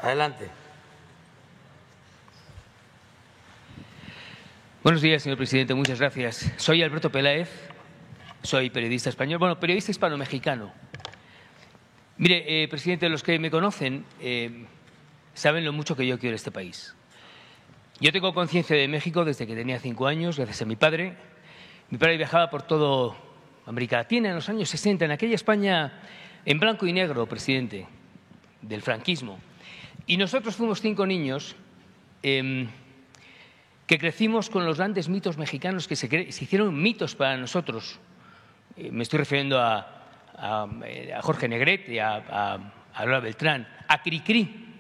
Adelante. Buenos días, señor presidente. Muchas gracias. Soy Alberto Peláez, soy periodista español, periodista hispano-mexicano. Mire, presidente, los que me conocen saben lo mucho que yo quiero este país. Yo tengo conciencia de México desde que tenía 5 años, gracias a mi padre. Mi padre viajaba por toda América Latina en los años 60, en aquella España en blanco y negro, presidente, del franquismo. Y nosotros fuimos 5 niños que crecimos con los grandes mitos mexicanos que se hicieron mitos para nosotros. Me estoy refiriendo a Jorge Negrete, a Lola Beltrán, a Cricri,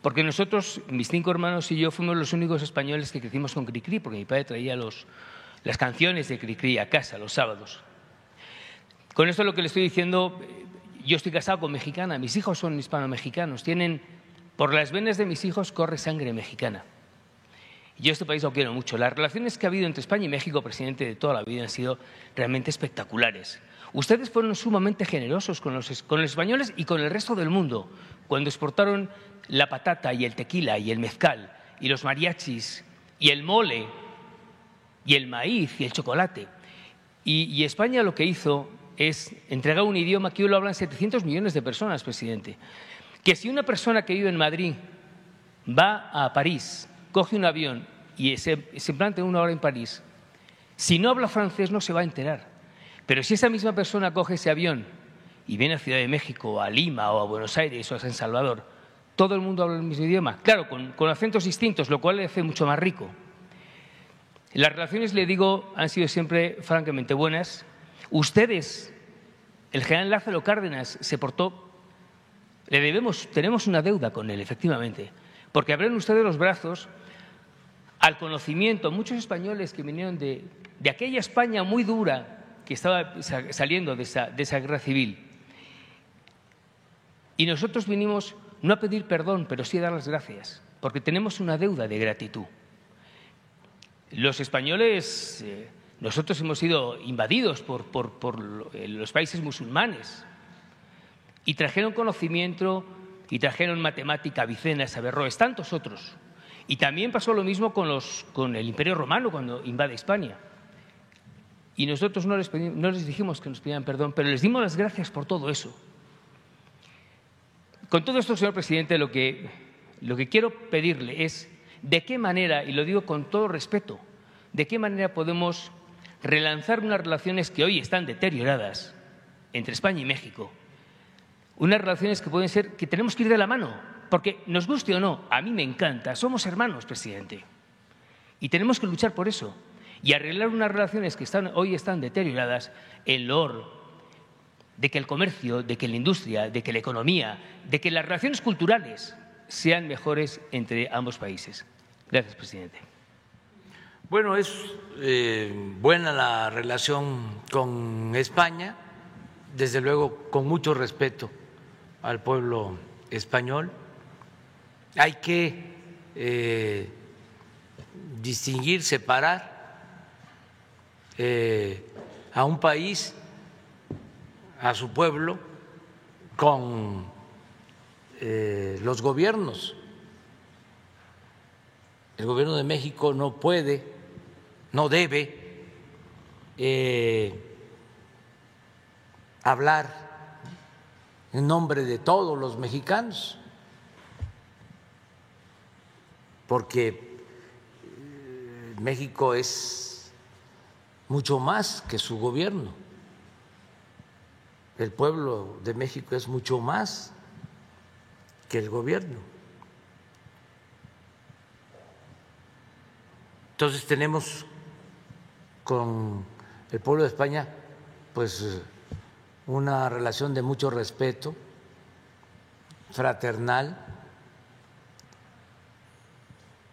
porque nosotros, mis 5 hermanos y yo, fuimos los únicos españoles que crecimos con Cricri, porque mi padre traía las canciones de Cricri a casa los sábados. Con esto lo que le estoy diciendo, yo estoy casado con mexicana, mis hijos son hispano-mexicanos, por las venas de mis hijos corre sangre mexicana. Yo este país lo quiero mucho. Las relaciones que ha habido entre España y México, presidente, de toda la vida han sido realmente espectaculares. Ustedes fueron sumamente generosos con los españoles y con el resto del mundo cuando exportaron la patata y el tequila y el mezcal y los mariachis y el mole y el maíz y el chocolate. Y España lo que hizo es entregar un idioma que hoy lo hablan 700 millones de personas, presidente. Que si una persona que vive en Madrid va a París, coge un avión y se plantea 1 hora en París, si no habla francés no se va a enterar. Pero si esa misma persona coge ese avión y viene a Ciudad de México, a Lima o a Buenos Aires o a San Salvador, todo el mundo habla el mismo idioma, claro, con acentos distintos, lo cual le hace mucho más rico. Las relaciones, le digo, han sido siempre francamente buenas. Ustedes, el general Lázaro Cárdenas se portó, tenemos una deuda con él, efectivamente, porque abrieron ustedes los brazos al conocimiento, muchos españoles que vinieron de aquella España muy dura que estaba saliendo de esa guerra civil. Y nosotros vinimos no a pedir perdón, pero sí a dar las gracias, porque tenemos una deuda de gratitud. Los españoles, nosotros hemos sido invadidos por los países musulmanes y trajeron conocimiento y trajeron matemática, Avicena, Averroes, tantos otros. Y también pasó lo mismo con el Imperio Romano cuando invade España. Y nosotros no les dijimos que nos pidieran perdón, pero les dimos las gracias por todo eso. Con todo esto, señor presidente, lo que quiero pedirle es de qué manera, y lo digo con todo respeto, de qué manera podemos relanzar unas relaciones que hoy están deterioradas entre España y México. Unas relaciones que pueden ser, que tenemos que ir de la mano, porque nos guste o no, a mí me encanta, somos hermanos, presidente, y tenemos que luchar por eso y arreglar unas relaciones que hoy están deterioradas en loor de que el comercio, de que la industria, de que la economía, de que las relaciones culturales sean mejores entre ambos países. Gracias, presidente. Bueno, es buena la relación con España, desde luego con mucho respeto al pueblo español. Hay que distinguir, separar a un país, a su pueblo, con los gobiernos. El gobierno de México no puede, no debe hablar en nombre de todos los mexicanos, porque México es mucho más que su gobierno. El pueblo de México es mucho más que el gobierno. Entonces tenemos con el pueblo de España pues una relación de mucho respeto, fraternal.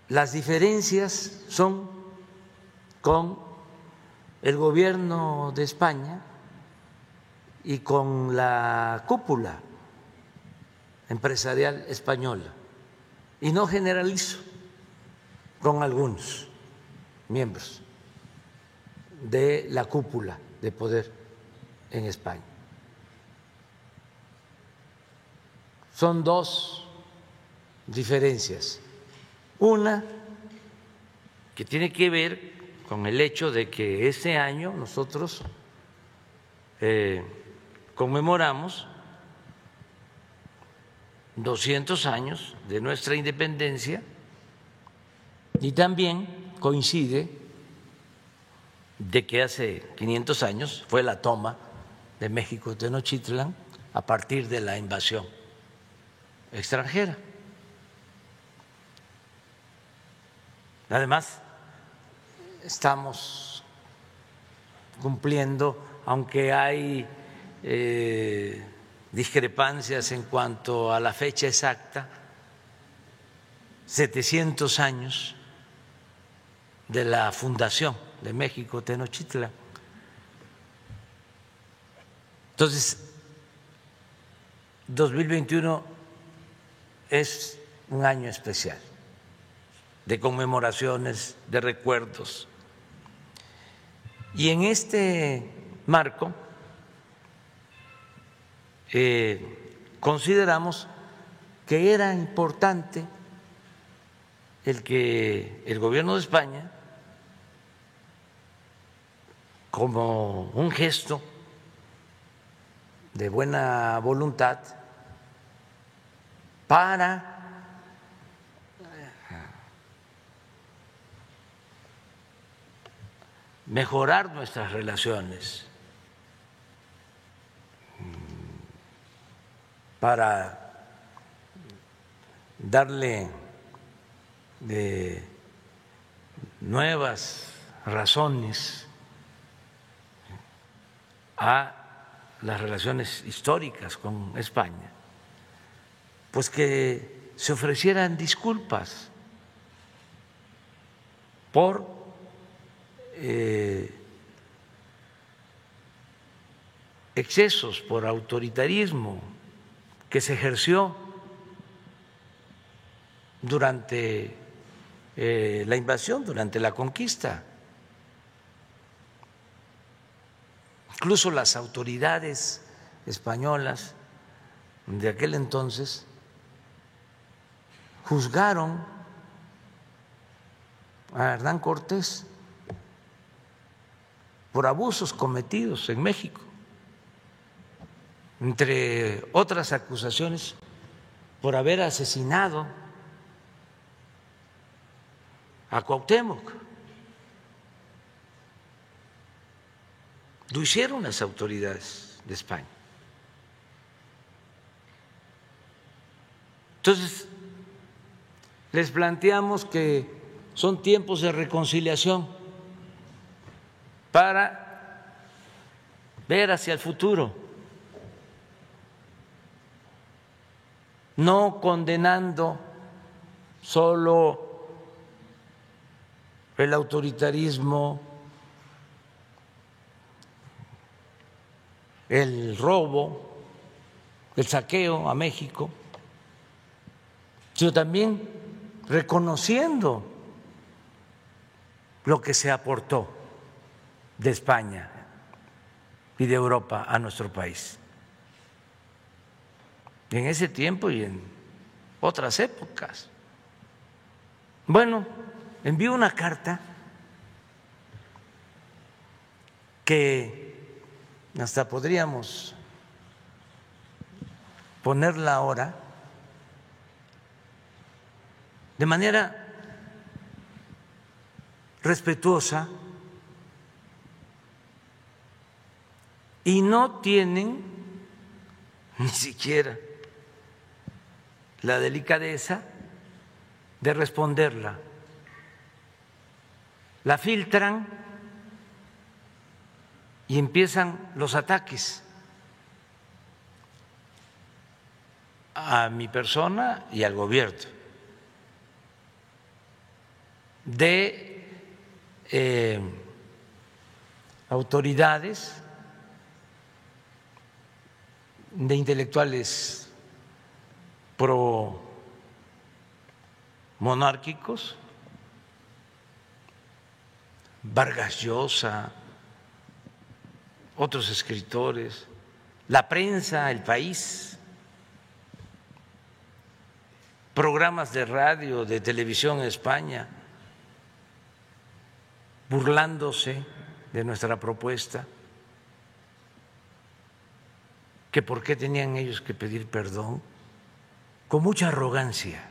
Las diferencias son con el gobierno de España y con la cúpula empresarial española, y no generalizo, con algunos miembros de la cúpula de poder en España. Son dos diferencias. Una que tiene que ver con el hecho de que este año nosotros conmemoramos 200 años de nuestra independencia y también coincide de que hace 500 años fue la toma de México Tenochtitlan a partir de la invasión extranjera. Además, estamos cumpliendo, aunque hay discrepancias en cuanto a la fecha exacta, 700 años de la fundación de México Tenochtitlan. Entonces, 2021 es un año especial de conmemoraciones, de recuerdos. Y en este marco consideramos que era importante el que el gobierno de España, como un gesto de buena voluntad para mejorar nuestras relaciones, para darle nuevas razones a las relaciones históricas con España, pues que se ofrecieran disculpas por excesos, por autoritarismo que se ejerció durante la invasión, durante la conquista. Incluso las autoridades españolas de aquel entonces juzgaron a Hernán Cortés por abusos cometidos en México, entre otras acusaciones, por haber asesinado a Cuauhtémoc. Lo hicieron las autoridades de España. Entonces, les planteamos que son tiempos de reconciliación para ver hacia el futuro, no condenando solo el autoritarismo, el robo, el saqueo a México, sino también reconociendo lo que se aportó de España y de Europa a nuestro país. En ese tiempo y en otras épocas. Bueno, envío una carta que hasta podríamos ponerla ahora de manera respetuosa, y no tienen ni siquiera la delicadeza de responderla. La filtran y empiezan los ataques a mi persona y al gobierno de autoridades, de intelectuales pro monárquicos, Vargas Llosa, otros escritores, la prensa, El País, programas de radio, de televisión en España, burlándose de nuestra propuesta, que por qué tenían ellos que pedir perdón, con mucha arrogancia.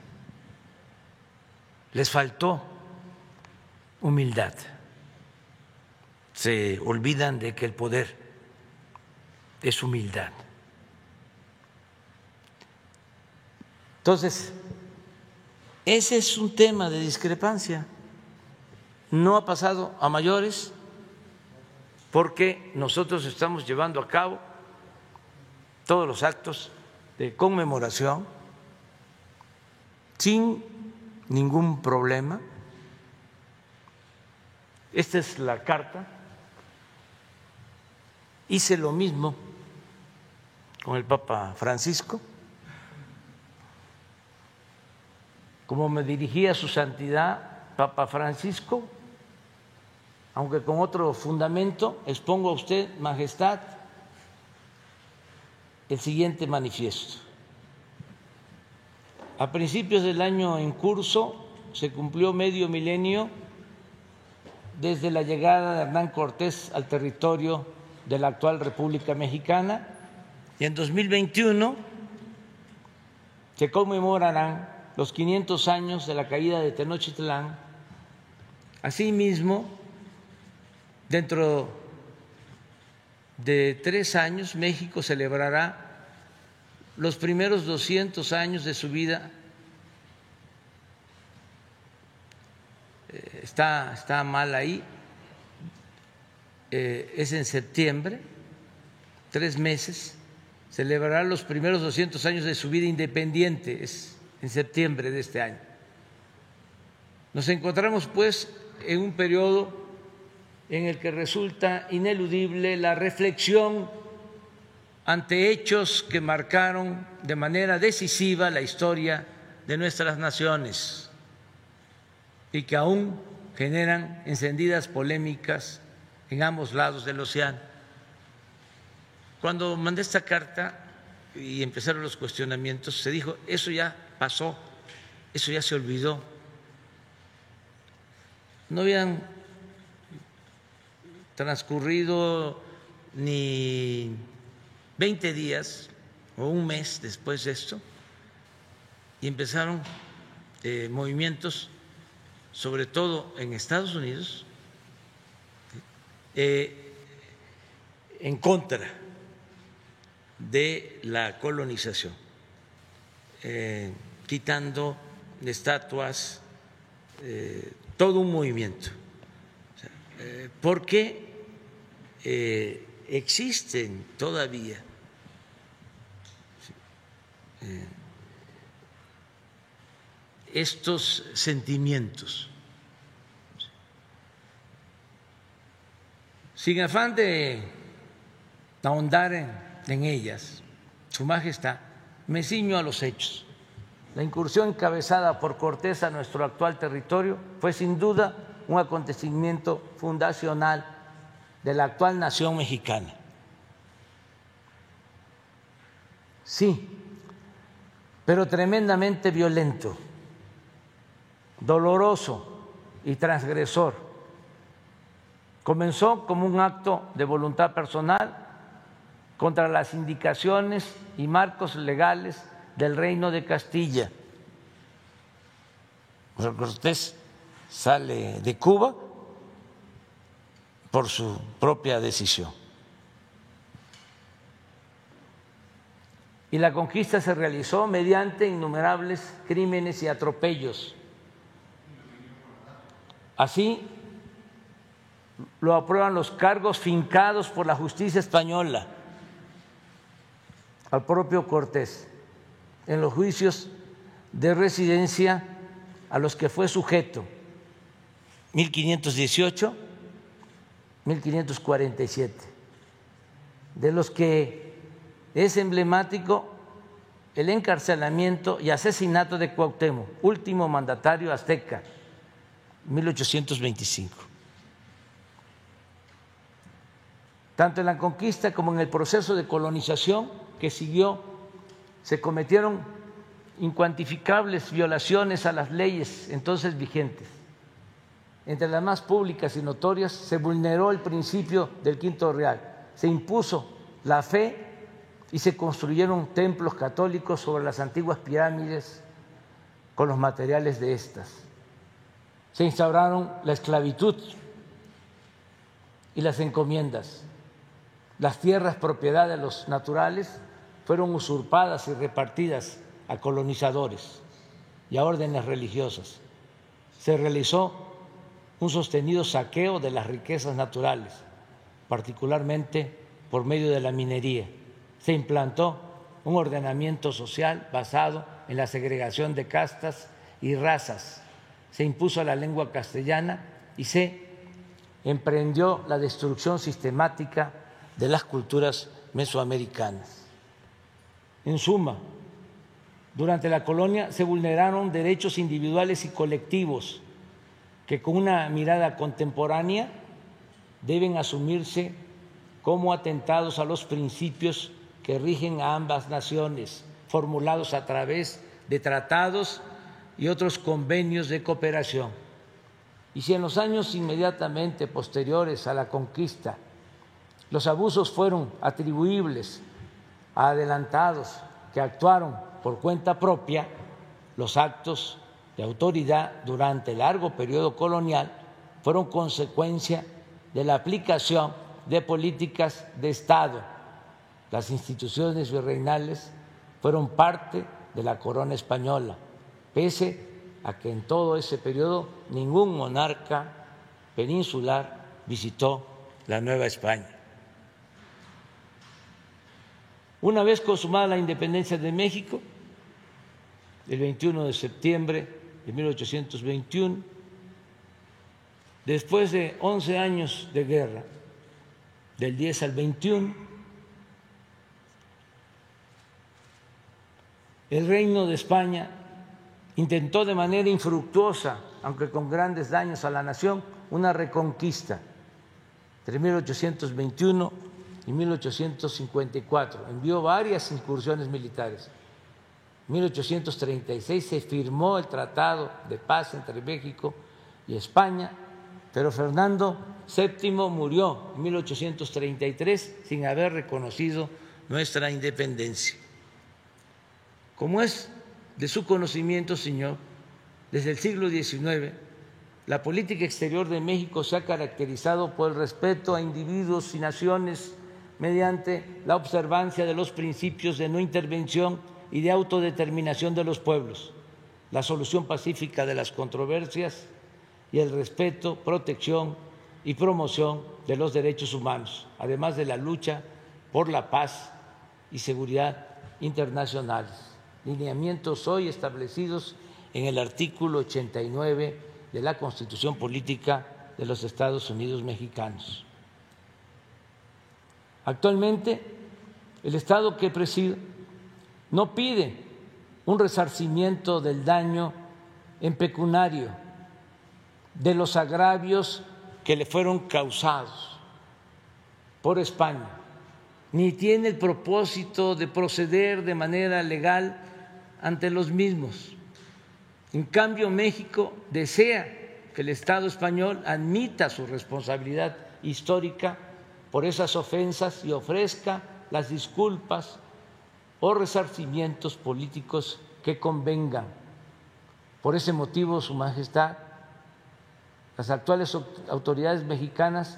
Les faltó humildad. Se olvidan de que el poder es humildad. Entonces, ese es un tema de discrepancia. No ha pasado a mayores porque nosotros estamos llevando a cabo todos los actos de conmemoración sin ningún problema. Esta es la carta. Hice lo mismo con el Papa Francisco. Como me dirigía su santidad Papa Francisco, aunque con otro fundamento, expongo a usted, Majestad, el siguiente manifiesto. A principios del año en curso se cumplió medio milenio desde la llegada de Hernán Cortés al territorio de la actual República Mexicana, y en 2021 se conmemorarán los 500 años de la caída de Tenochtitlán. Asimismo, dentro de 3 años, México celebrará los primeros 200 años de su vida. Está mal ahí, es en septiembre, 3 meses, celebrará los primeros 200 años de su vida independiente, es en septiembre de este año. Nos encontramos pues en un periodo en el que resulta ineludible la reflexión ante hechos que marcaron de manera decisiva la historia de nuestras naciones y que aún generan encendidas polémicas en ambos lados del océano. Cuando mandé esta carta y empezaron los cuestionamientos, se dijo, eso ya pasó, eso ya se olvidó. No habían transcurrido ni 20 días o un mes después de esto y empezaron movimientos, sobre todo en Estados Unidos, en contra de la colonización, quitando estatuas, todo un movimiento, porque existen todavía estos sentimientos. Sin afán de ahondar en ellas, Su Majestad, me ciño a los hechos. La incursión encabezada por Cortés a nuestro actual territorio fue sin duda un acontecimiento fundacional de la actual nación mexicana. Sí, pero tremendamente violento, doloroso y transgresor. Comenzó como un acto de voluntad personal contra las indicaciones y marcos legales del Reino de Castilla. Cortés sale de Cuba por su propia decisión. Y la conquista se realizó mediante innumerables crímenes y atropellos. Así lo aprueban los cargos fincados por la justicia española al propio Cortés en los juicios de residencia a los que fue sujeto, 1518, 1547, de los que es emblemático el encarcelamiento y asesinato de Cuauhtémoc, último mandatario azteca, 1825. Tanto en la conquista como en el proceso de colonización que siguió, se cometieron incuantificables violaciones a las leyes entonces vigentes. Entre las más públicas y notorias, se vulneró el principio del quinto real, se impuso la fe y se construyeron templos católicos sobre las antiguas pirámides con los materiales de estas. Se instauraron la esclavitud y las encomiendas. Las tierras propiedad de los naturales fueron usurpadas y repartidas a colonizadores y a órdenes religiosas. Se realizó un sostenido saqueo de las riquezas naturales, particularmente por medio de la minería. Se implantó un ordenamiento social basado en la segregación de castas y razas. Se impuso la lengua castellana y se emprendió la destrucción sistemática de las culturas mesoamericanas. En suma, durante la colonia se vulneraron derechos individuales y colectivos que con una mirada contemporánea deben asumirse como atentados a los principios que rigen a ambas naciones, formulados a través de tratados y otros convenios de cooperación. Y si en los años inmediatamente posteriores a la conquista los abusos fueron atribuibles a adelantados que actuaron por cuenta propia, los actos de autoridad durante el largo periodo colonial fueron consecuencia de la aplicación de políticas de Estado. Las instituciones virreinales fueron parte de la corona española, pese a que en todo ese periodo ningún monarca peninsular visitó la Nueva España. Una vez consumada la independencia de México, el 21 de septiembre de 1821, después de 11 años de guerra, del 10 al 21, el Reino de España intentó de manera infructuosa, aunque con grandes daños a la nación, una reconquista entre 1821 y 1854. Envió varias incursiones militares. En 1836 se firmó el Tratado de Paz entre México y España, pero Fernando VII murió en 1833 sin haber reconocido nuestra independencia. Como es de su conocimiento, señor, desde el siglo XIX, la política exterior de México se ha caracterizado por el respeto a individuos y naciones mediante la observancia de los principios de no intervención y de autodeterminación de los pueblos, la solución pacífica de las controversias y el respeto, protección y promoción de los derechos humanos, además de la lucha por la paz y seguridad internacionales. Lineamientos hoy establecidos en el artículo 89 de la Constitución Política de los Estados Unidos Mexicanos. Actualmente, el Estado que presido no pide un resarcimiento del daño en pecuniario de los agravios que le fueron causados por España, ni tiene el propósito de proceder de manera legal ante los mismos. En cambio, México desea que el Estado español admita su responsabilidad histórica por esas ofensas y ofrezca las disculpas o resarcimientos políticos que convengan. Por ese motivo, Su Majestad, las actuales autoridades mexicanas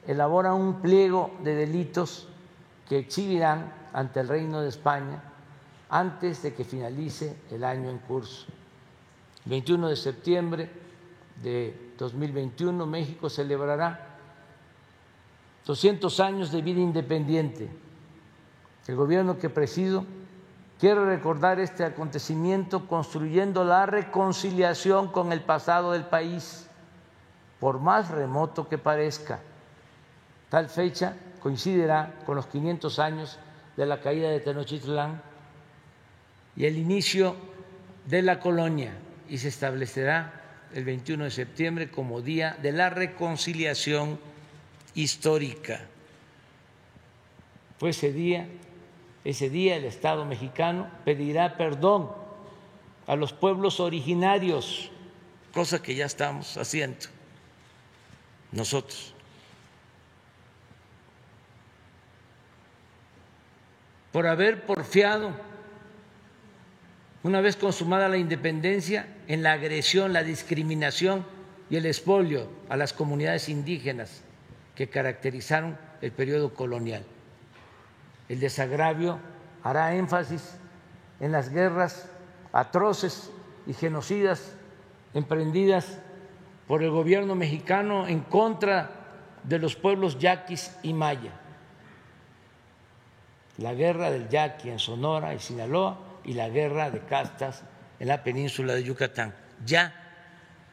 elaboran un pliego de delitos que exhibirán ante el Reino de España antes de que finalice el año en curso. El 21 de septiembre de 2021, México celebrará 200 años de vida independiente. El gobierno que presido quiere recordar este acontecimiento construyendo la reconciliación con el pasado del país, por más remoto que parezca. Tal fecha coincidirá con los 500 años de la caída de Tenochtitlán y el inicio de la colonia, y se establecerá el 21 de septiembre como Día de la Reconciliación Histórica. Fue ese día ese día el Estado mexicano pedirá perdón a los pueblos originarios, cosa que ya estamos haciendo nosotros, por haber porfiado, una vez consumada la independencia, en la agresión, la discriminación y el expolio a las comunidades indígenas que caracterizaron el periodo colonial. El desagravio hará énfasis en las guerras atroces y genocidas emprendidas por el gobierno mexicano en contra de los pueblos yaquis y maya. La guerra del Yaqui en Sonora y Sinaloa y la guerra de castas en la península de Yucatán. Ya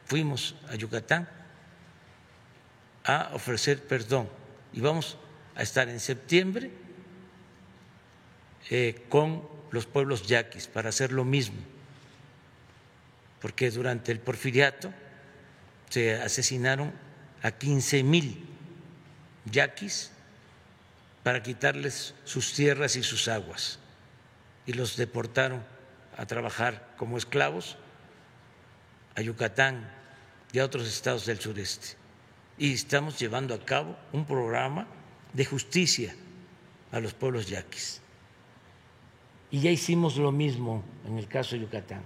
fuimos a Yucatán a ofrecer perdón y vamos a estar en septiembre con los pueblos yaquis para hacer lo mismo, porque durante el porfiriato se asesinaron a 15,000 yaquis para quitarles sus tierras y sus aguas y los deportaron a trabajar como esclavos a Yucatán y a otros estados del sureste. Y estamos llevando a cabo un programa de justicia a los pueblos yaquis. Y ya hicimos lo mismo en el caso de Yucatán,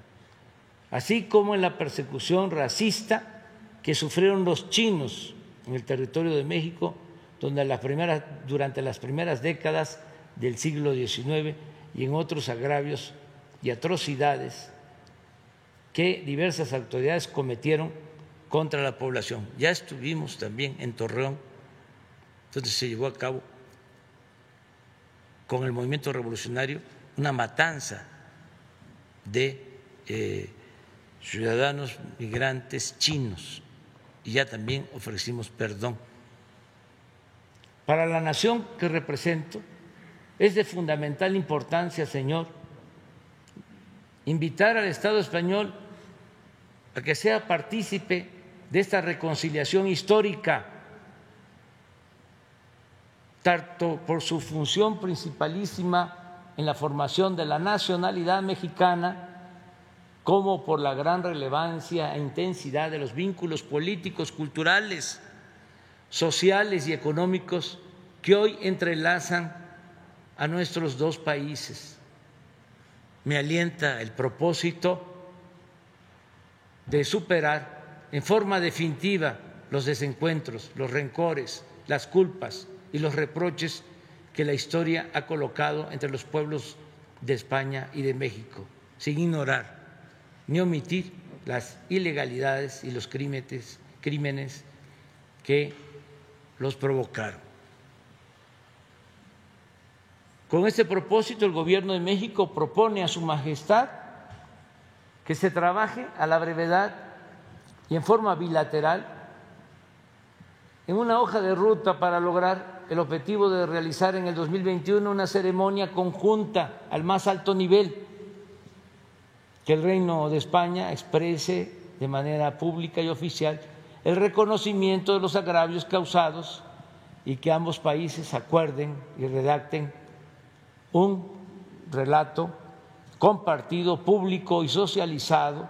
así como en la persecución racista que sufrieron los chinos en el territorio de México durante las primeras décadas del siglo XIX y en otros agravios y atrocidades que diversas autoridades cometieron contra la población. Ya estuvimos también en Torreón, donde se llevó a cabo con el movimiento revolucionario una matanza de ciudadanos migrantes chinos y ya también ofrecimos perdón. Para la nación que represento es de fundamental importancia, señor, invitar al Estado español a que sea partícipe de esta reconciliación histórica, tanto por su función principalísima en la formación de la nacionalidad mexicana, como por la gran relevancia e intensidad de los vínculos políticos, culturales, sociales y económicos que hoy entrelazan a nuestros dos países. Me alienta el propósito de superar en forma definitiva los desencuentros, los rencores, las culpas y los reproches que la historia ha colocado entre los pueblos de España y de México, sin ignorar ni omitir las ilegalidades y los crímenes que los provocaron. Con este propósito, el Gobierno de México propone a Su Majestad que se trabaje a la brevedad y en forma bilateral en una hoja de ruta para lograr el objetivo de realizar en el 2021 una ceremonia conjunta al más alto nivel, que el Reino de España exprese de manera pública y oficial el reconocimiento de los agravios causados y que ambos países acuerden y redacten un relato compartido, público y socializado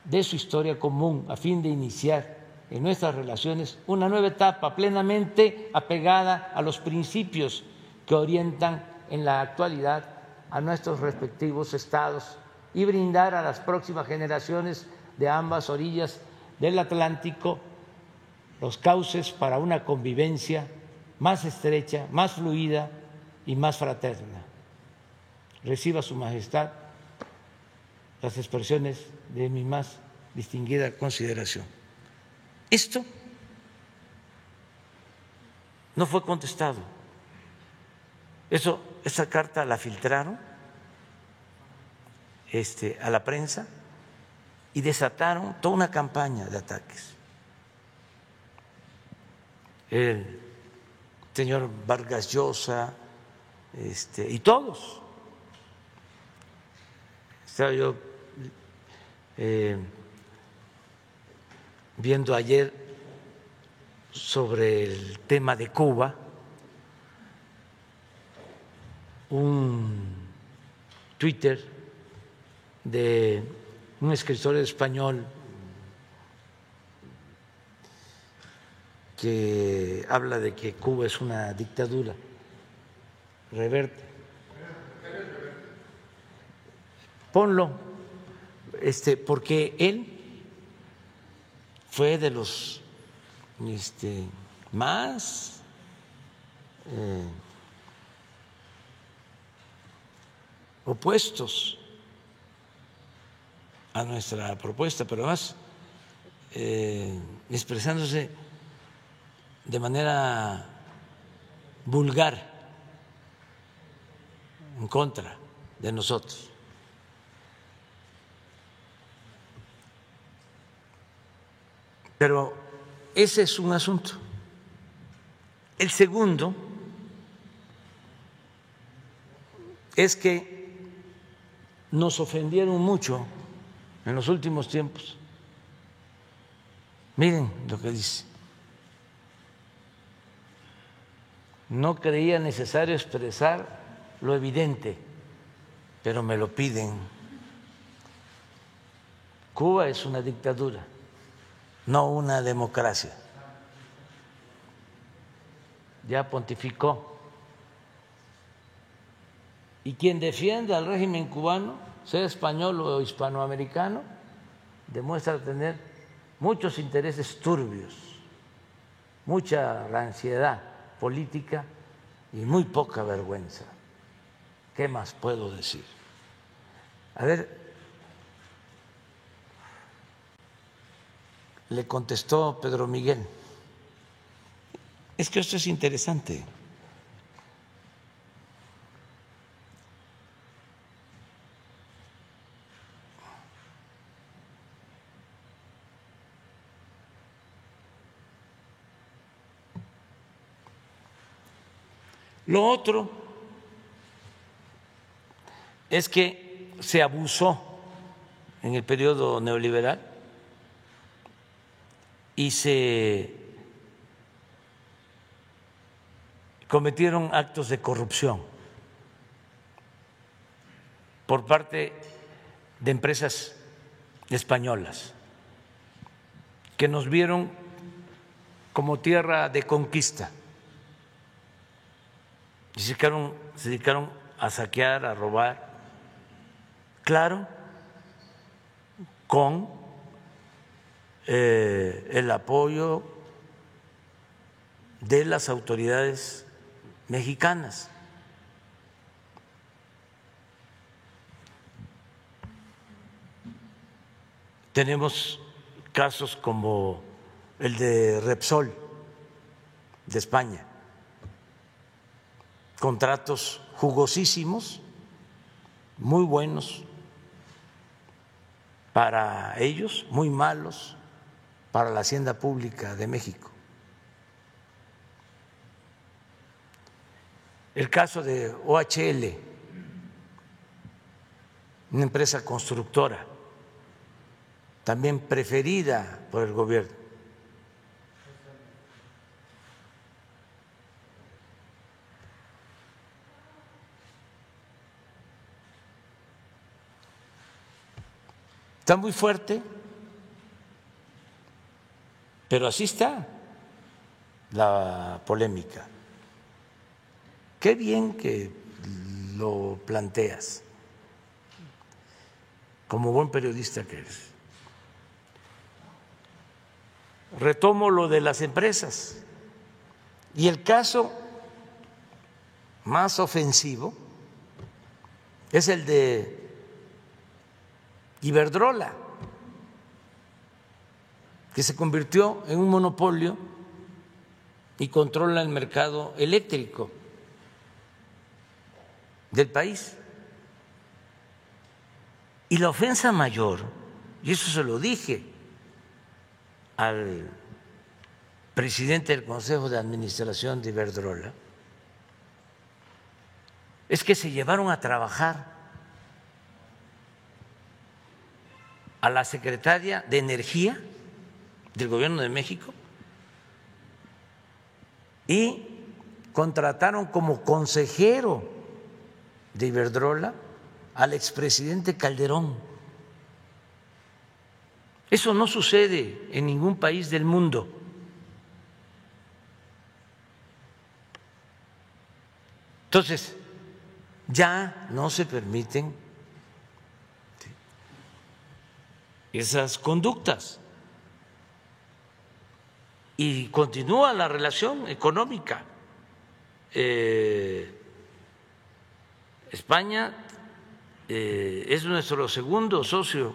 de su historia común a fin de iniciar en nuestras relaciones una nueva etapa plenamente apegada a los principios que orientan en la actualidad a nuestros respectivos estados y brindar a las próximas generaciones de ambas orillas del Atlántico los cauces para una convivencia más estrecha, más fluida y más fraterna. Reciba Su Majestad las expresiones de mi más distinguida consideración. Esto no fue contestado. Esa carta la filtraron a la prensa y desataron toda una campaña de ataques. El señor Vargas Llosa y todos. Estaba yo viendo ayer sobre el tema de Cuba un Twitter de un escritor español que habla de que Cuba es una dictadura. Reverte. Ponlo, porque él fue de los más opuestos a nuestra propuesta, pero además expresándose de manera vulgar en contra de nosotros. Pero ese es un asunto. El segundo es que nos ofendieron mucho en los últimos tiempos. Miren lo que dice. No creía necesario expresar lo evidente, pero me lo piden. Cuba es una dictadura, no una democracia. Ya pontificó. Y quien defienda al régimen cubano, sea español o hispanoamericano, demuestra tener muchos intereses turbios, mucha ranciedad política y muy poca vergüenza. ¿Qué más puedo decir? A ver, le contestó Pedro Miguel. Es que esto es interesante. Lo otro es que se abusó en el periodo neoliberal y se cometieron actos de corrupción por parte de empresas españolas que nos vieron como tierra de conquista y se dedicaron a saquear, a robar, claro, con el apoyo de las autoridades mexicanas. Tenemos casos como el de Repsol de España, contratos jugosísimos, muy buenos para ellos, muy malos para la hacienda pública de México. El caso de OHL, una empresa constructora, también preferida por el gobierno. Está muy fuerte, pero así está la polémica. Qué bien que lo planteas, como buen periodista que eres. Retomo lo de las empresas y el caso más ofensivo es el de Iberdrola, que se convirtió en un monopolio y controla el mercado eléctrico del país. Y la ofensa mayor, y eso se lo dije al presidente del Consejo de Administración de Iberdrola, es que se llevaron a trabajar a la secretaria de Energía del Gobierno de México y contrataron como consejero de Iberdrola al expresidente Calderón. Eso no sucede en ningún país del mundo. Entonces, ya no se permiten esas conductas y continúa la relación económica. España es nuestro segundo socio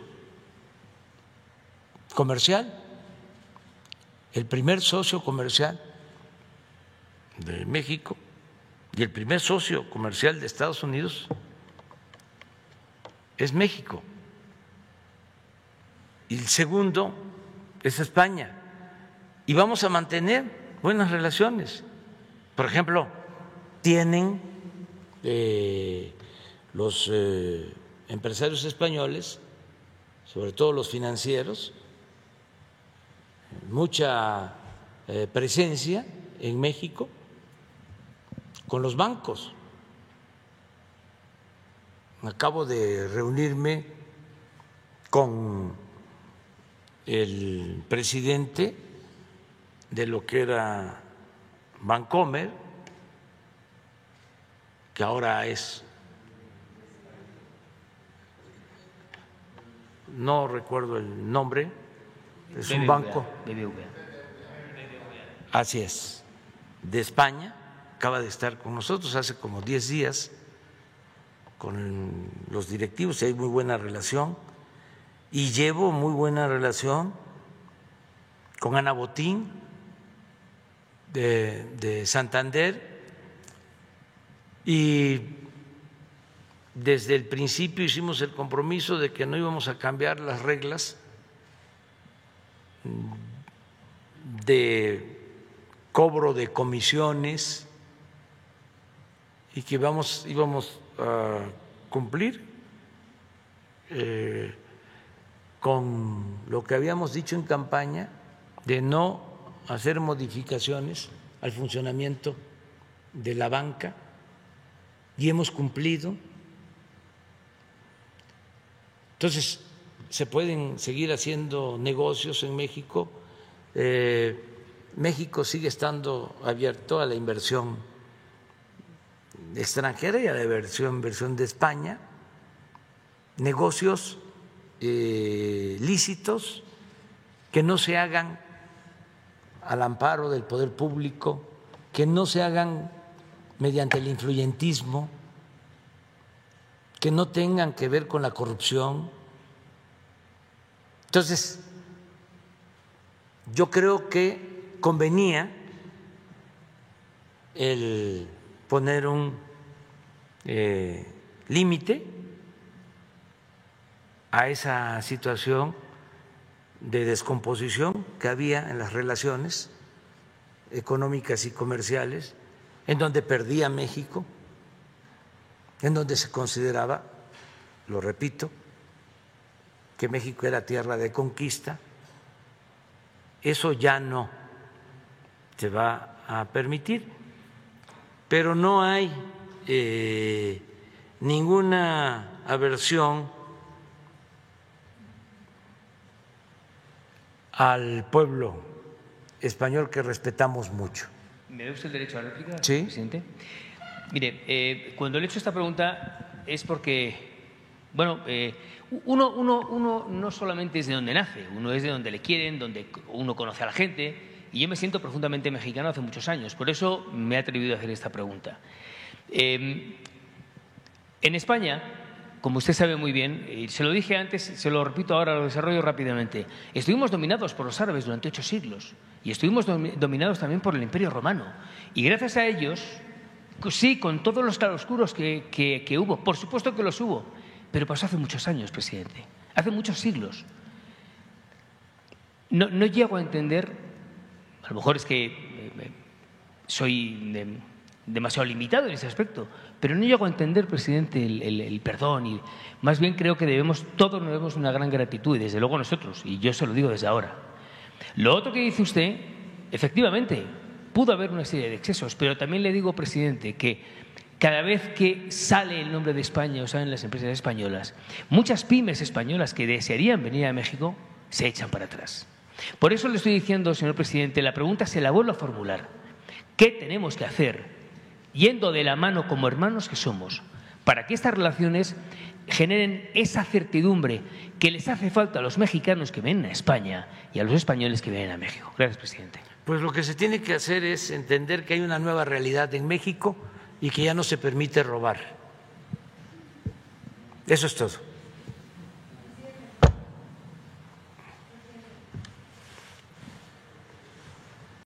comercial, el primer socio comercial de México y el primer socio comercial de Estados Unidos es México. Y el segundo es España. Y vamos a mantener buenas relaciones. Por ejemplo, tienen los empresarios españoles, sobre todo los financieros, mucha presencia en México con los bancos. Acabo de reunirme con el presidente de lo que era Bancomer, que ahora es, no recuerdo el nombre, es un banco. BBVA. Así es, de España, acaba de estar con nosotros hace como 10 días con los directivos y hay muy buena relación. Y llevo muy buena relación con Ana Botín de Santander y desde el principio hicimos el compromiso de que no íbamos a cambiar las reglas de cobro de comisiones y que íbamos a cumplir con lo que habíamos dicho en campaña de no hacer modificaciones al funcionamiento de la banca y hemos cumplido. Entonces, se pueden seguir haciendo negocios en México. México sigue estando abierto a la inversión extranjera y a la inversión de España, negocios lícitos que no se hagan al amparo del poder público, que no se hagan mediante el influyentismo, que no tengan que ver con la corrupción. Entonces, yo creo que convenía el poner un límite a esa situación de descomposición que había en las relaciones económicas y comerciales, en donde perdía México, en donde se consideraba, lo repito, que México era tierra de conquista. Eso ya no se va a permitir, pero no hay ninguna aversión al pueblo español que respetamos mucho. ¿Me da usted el derecho a la réplica, sí, presidente? Mire, cuando le he hecho esta pregunta es porque, bueno, uno no solamente es de donde nace, uno es de donde le quieren, donde uno conoce a la gente, y yo me siento profundamente mexicano hace muchos años, por eso me he atrevido a hacer esta pregunta. En España, como usted sabe muy bien, y se lo dije antes, se lo repito ahora, lo desarrollo rápidamente, estuvimos dominados por los árabes durante 8 siglos y estuvimos dominados también por el Imperio Romano. Y gracias a ellos, sí, con todos los claroscuros que hubo, por supuesto que los hubo, pero pasó hace muchos años, presidente, hace muchos siglos. No llego a entender, a lo mejor es que soy demasiado limitado en ese aspecto, pero no llego a entender, presidente, el perdón, y más bien creo que todos nos debemos una gran gratitud, y desde luego nosotros, y yo se lo digo desde ahora. Lo otro que dice usted, efectivamente, pudo haber una serie de excesos, pero también le digo, presidente, que cada vez que sale el nombre de España o salen las empresas españolas, muchas pymes españolas que desearían venir a México se echan para atrás. Por eso le estoy diciendo, señor presidente, la pregunta se la vuelvo a formular. ¿Qué tenemos que hacer, yendo de la mano como hermanos que somos, para que estas relaciones generen esa certidumbre que les hace falta a los mexicanos que vienen a España y a los españoles que vienen a México? Gracias, presidente. Pues lo que se tiene que hacer es entender que hay una nueva realidad en México y que ya no se permite robar. Eso es todo.